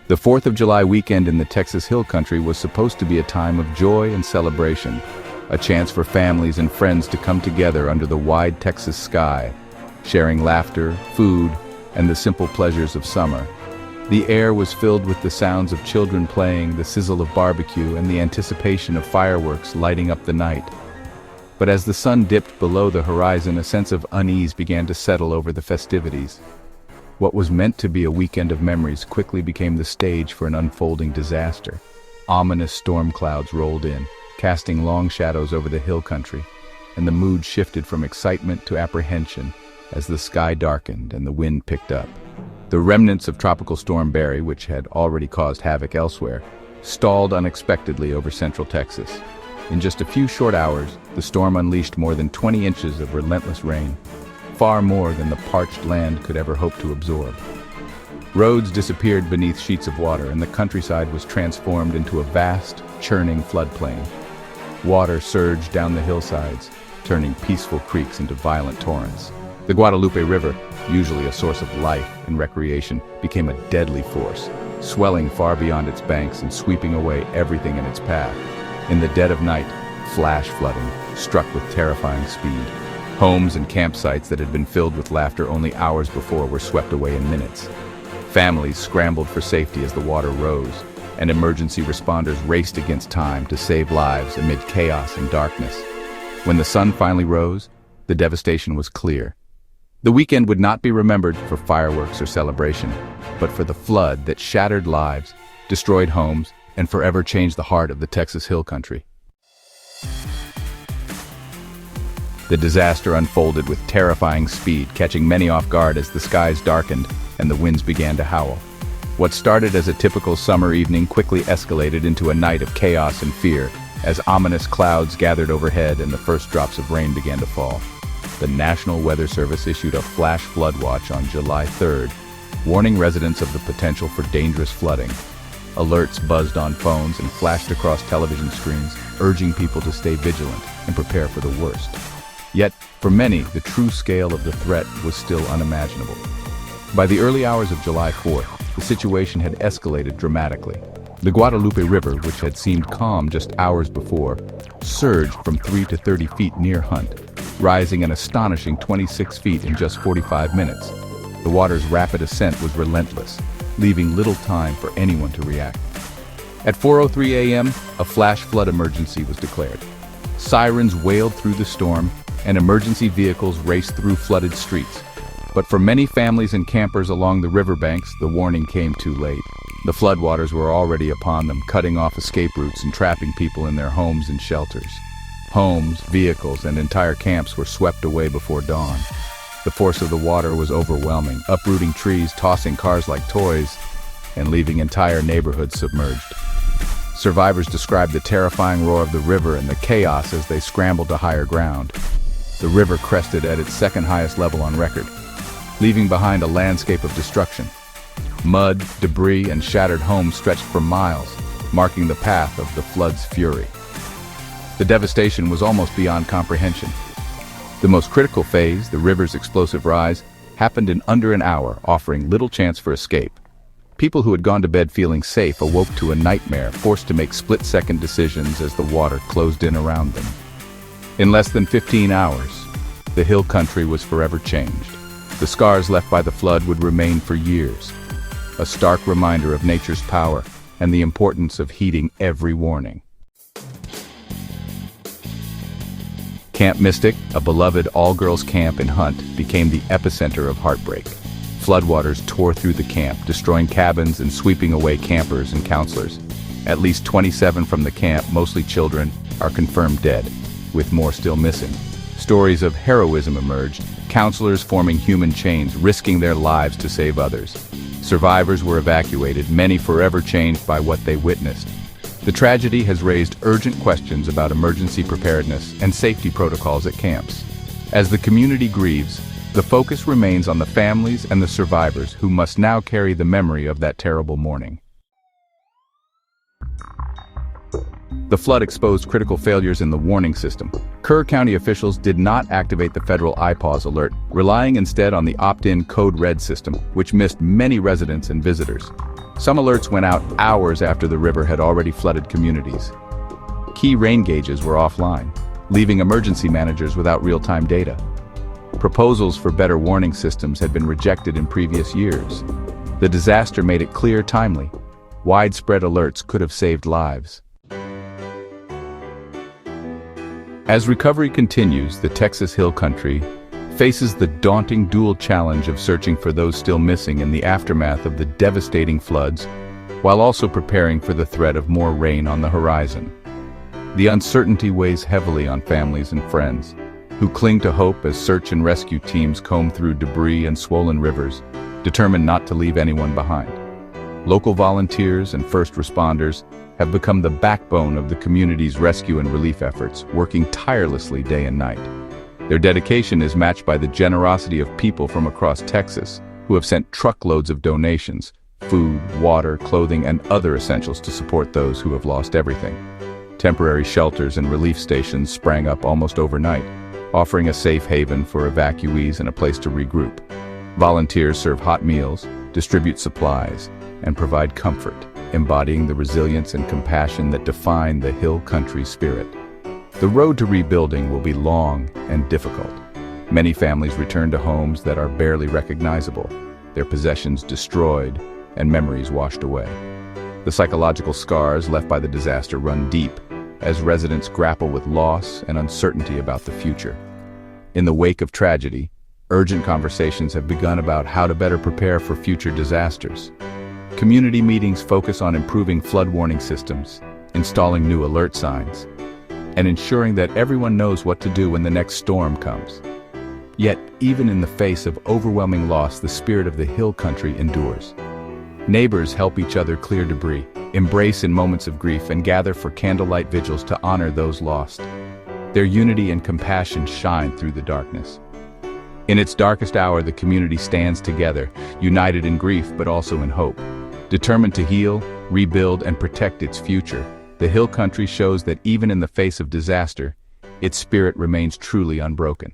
The 4th of July weekend in the Texas Hill Country was supposed to be a time of joy and celebration, a chance for families and friends to come together under the wide Texas sky, sharing laughter, food, and the simple pleasures of summer. The air was filled with the sounds of children playing, the sizzle of barbecue, and the anticipation of fireworks lighting up the night. But as the sun dipped below the horizon, a sense of unease began to settle over the festivities. What was meant to be a weekend of memories quickly became the stage for an unfolding disaster. Ominous storm clouds rolled in, casting long shadows over the hill country, and the mood shifted from excitement to apprehension as the sky darkened and the wind picked up. The remnants of Tropical Storm Barry, which had already caused havoc elsewhere, stalled unexpectedly over central Texas. In just a few short hours, the storm unleashed more than 20 inches of relentless rain, far more than the parched land could ever hope to absorb. Roads disappeared beneath sheets of water, and the countryside was transformed into a vast, churning floodplain. Water surged down the hillsides, turning peaceful creeks into violent torrents. The Guadalupe River, usually a source of life and recreation, became a deadly force, swelling far beyond its banks and sweeping away everything in its path. In the dead of night, flash flooding struck with terrifying speed. Homes and campsites that had been filled with laughter only hours before were swept away in minutes. Families scrambled for safety as the water rose, and emergency responders raced against time to save lives amid chaos and darkness. When the sun finally rose, the devastation was clear. The weekend would not be remembered for fireworks or celebration, but for the flood that shattered lives, destroyed homes, and forever changed the heart of the Texas Hill Country. The disaster unfolded with terrifying speed, catching many off guard as the skies darkened and the winds began to howl. What started as a typical summer evening quickly escalated into a night of chaos and fear as ominous clouds gathered overhead and the first drops of rain began to fall. The National Weather Service issued a flash flood watch on July 3rd, warning residents of the potential for dangerous flooding. Alerts buzzed on phones and flashed across television screens, urging people to stay vigilant and prepare for the worst. Yet, for many, the true scale of the threat was still unimaginable. By the early hours of July 4th, the situation had escalated dramatically. The Guadalupe River, which had seemed calm just hours before, surged from 3 to 30 feet near Hunt, rising an astonishing 26 feet in just 45 minutes. The water's rapid ascent was relentless, leaving little time for anyone to react. At 4:03 a.m., a flash flood emergency was declared. Sirens wailed through the storm, and emergency vehicles raced through flooded streets. But for many families and campers along the riverbanks, the warning came too late. The floodwaters were already upon them, cutting off escape routes and trapping people in their homes and shelters. Homes, vehicles, and entire camps were swept away before dawn. The force of the water was overwhelming, uprooting trees, tossing cars like toys, and leaving entire neighborhoods submerged. Survivors described the terrifying roar of the river and the chaos as they scrambled to higher ground. The river crested at its second highest level on record, leaving behind a landscape of destruction. Mud, debris, and shattered homes stretched for miles, marking the path of the flood's fury. The devastation was almost beyond comprehension. The most critical phase, the river's explosive rise, happened in under an hour, offering little chance for escape. People who had gone to bed feeling safe awoke to a nightmare, forced to make split-second decisions as the water closed in around them. In less than 15 hours, the hill country was forever changed. The scars left by the flood would remain for years, a stark reminder of nature's power and the importance of heeding every warning. Camp Mystic, a beloved all-girls camp in Hunt, became the epicenter of heartbreak. Floodwaters tore through the camp, destroying cabins and sweeping away campers and counselors. At least 27 from the camp, mostly children, are confirmed dead, with more still missing. Stories of heroism emerged, counselors forming human chains, risking their lives to save others. Survivors were evacuated, many forever changed by what they witnessed. The tragedy has raised urgent questions about emergency preparedness and safety protocols at camps. As the community grieves, the focus remains on the families and the survivors who must now carry the memory of that terrible morning. The flood exposed critical failures in the warning system. Kerr County officials did not activate the federal IPAWS alert, relying instead on the opt-in Code Red system, which missed many residents and visitors. Some alerts went out hours after the river had already flooded communities. Key rain gauges were offline, leaving emergency managers without real-time data. Proposals for better warning systems had been rejected in previous years. The disaster made it clear timely. Widespread alerts could have saved lives. As recovery continues, the Texas Hill Country faces the daunting dual challenge of searching for those still missing in the aftermath of the devastating floods, while also preparing for the threat of more rain on the horizon. The uncertainty weighs heavily on families and friends, who cling to hope as search and rescue teams comb through debris and swollen rivers, determined not to leave anyone behind. Local volunteers and first responders have become the backbone of the community's rescue and relief efforts, working tirelessly day and night. Their dedication is matched by the generosity of people from across Texas, who have sent truckloads of donations, food, water, clothing, and other essentials to support those who have lost everything. Temporary shelters and relief stations sprang up almost overnight, offering a safe haven for evacuees and a place to regroup. Volunteers serve hot meals, distribute supplies, and provide comfort, embodying the resilience and compassion that define the Hill Country spirit. The road to rebuilding will be long and difficult. Many families return to homes that are barely recognizable, their possessions destroyed and memories washed away. The psychological scars left by the disaster run deep as residents grapple with loss and uncertainty about the future. In the wake of tragedy, urgent conversations have begun about how to better prepare for future disasters. Community meetings focus on improving flood warning systems, installing new alert signs, and ensuring that everyone knows what to do when the next storm comes. Yet, even in the face of overwhelming loss, the spirit of the Hill Country endures. Neighbors help each other clear debris, embrace in moments of grief, and gather for candlelight vigils to honor those lost. Their unity and compassion shine through the darkness. In its darkest hour, the community stands together, united in grief but also in hope. Determined to heal, rebuild, and protect its future, the Hill Country shows that even in the face of disaster, its spirit remains truly unbroken.